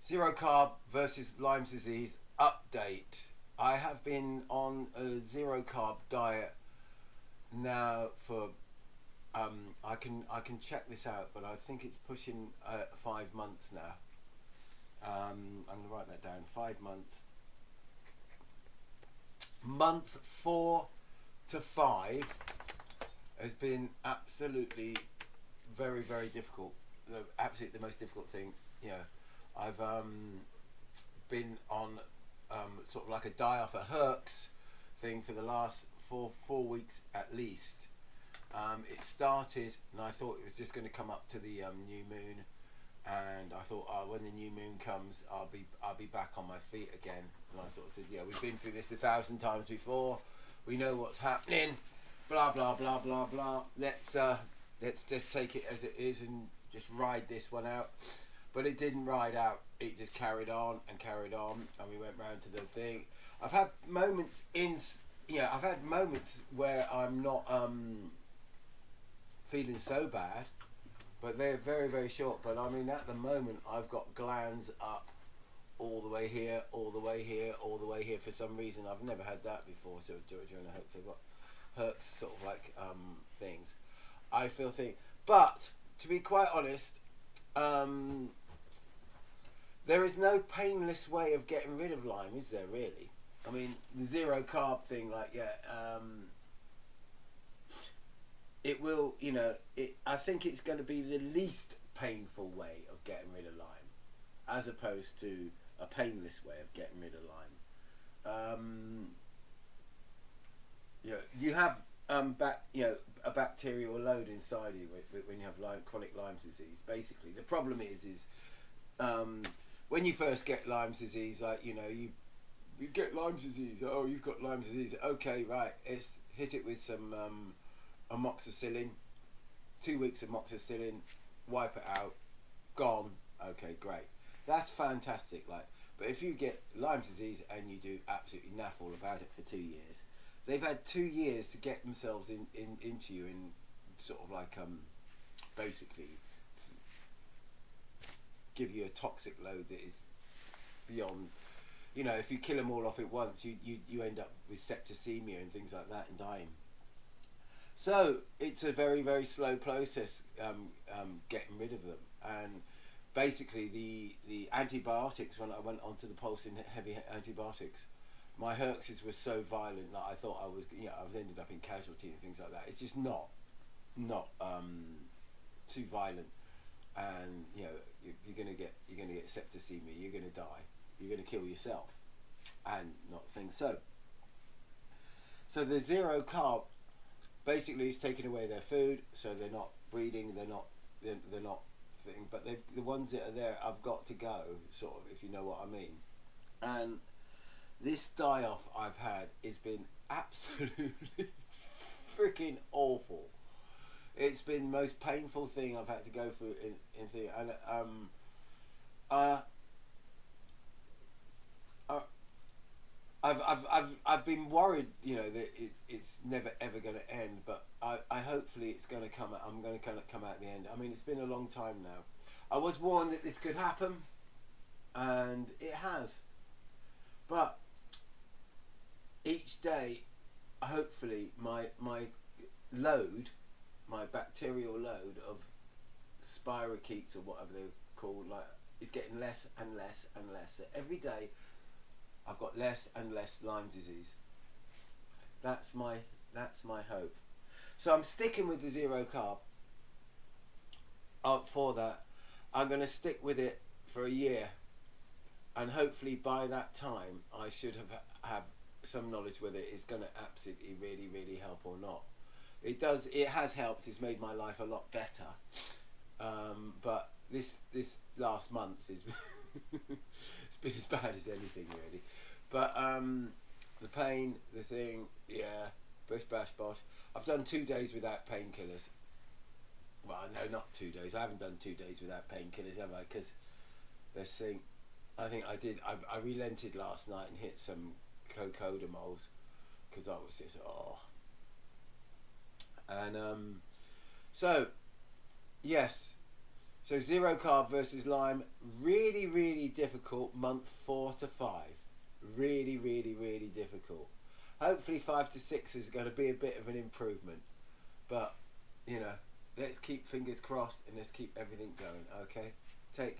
Zero carb versus Lyme's disease update. I have been on a zero carb diet now for I can check this out, but I think it's pushing 5 months now. I'm gonna write that down. 5 months. Month 4 to 5 has been absolutely very difficult. Absolutely the most difficult thing. You know, I've been on sort of like a die off a Herx thing for the last four weeks at least. It started, and I thought it was just going to come up to the new moon, and I thought, oh, when the new moon comes, I'll be back on my feet again. And I sort of said, yeah, we've been through this 1,000 times before. We know what's happening. Blah blah blah blah blah. Let's just take it as it is and just ride this one out. But it didn't ride out. It just carried on, and we went round to the thing. I've had moments I've had moments where I'm not feeling so bad, but they're very short. But I mean, at the moment, I've got glands up all the way here, all the way here, all the way here. For some reason, I've never had that before. So during the Herx, I've got Herx sort of like things. I feel things, but to be quite honest, there is no painless way of getting rid of Lyme, is there really? I mean, the zero carb thing, like, it will, I think it's going to be the least painful way of getting rid of Lyme, as opposed to a painless way of getting rid of Lyme. You have a bacterial load inside you when you have chronic Lyme's disease. Basically, the problem is when you first get Lyme's disease, like, you get Lyme's disease. Oh, you've got Lyme's disease. Okay, right. It's hit it with some amoxicillin. 2 weeks of amoxicillin. Wipe it out. Gone. Okay, great. That's fantastic. Like, but if you get Lyme's disease and you do absolutely naff all about it for 2 years, they've had 2 years to get themselves into you and sort of like basically give you a toxic load that is beyond. If you kill them all off at once, you end up with septicemia and things like that and dying. So it's a very slow process getting rid of them. And basically the antibiotics, when I went onto the pulsing heavy antibiotics, my Herxes were so violent that I thought I was ended up in casualty and things like that. It's just not too violent, and you're gonna get septicemia. You're gonna die. You're gonna kill yourself, and not things. So the zero carb basically is taking away their food, so they're not breeding. They're not thing. But the ones that are there, I've got to go. Sort of, if you know what I mean. And this die-off I've had has been absolutely freaking awful. It's been the most painful thing I've had to go through in theatre. And I've been worried, that it's never ever going to end. But I hopefully it's going to come out. I'm going to kind of come out at the end. I mean, it's been a long time now. I was warned that this could happen, and it has. But each day, hopefully, my bacterial load of spirochetes or whatever they're called, like, is getting less and less and less. So every day, I've got less and less Lyme disease. That's my hope. So I'm sticking with the zero carb. For that, I'm going to stick with it for a year, and hopefully by that time I should have some knowledge whether it's going to absolutely really help or not. It has helped. It's made my life a lot better. But this last month is it's been as bad as anything really. But the pain, the thing, bish bash bosh. I've done 2 days without painkillers. Well, no, not 2 days. I haven't done 2 days without painkillers, have I? Because let's think. I think I did. I relented last night and hit some cocodamols because I was just and so yes. So zero carb versus Lyme, really, really difficult month 4 to 5. Really, really, really difficult. Hopefully 5 to 6 is going to be a bit of an improvement. But, you know, let's keep fingers crossed and let's keep everything going, okay? Take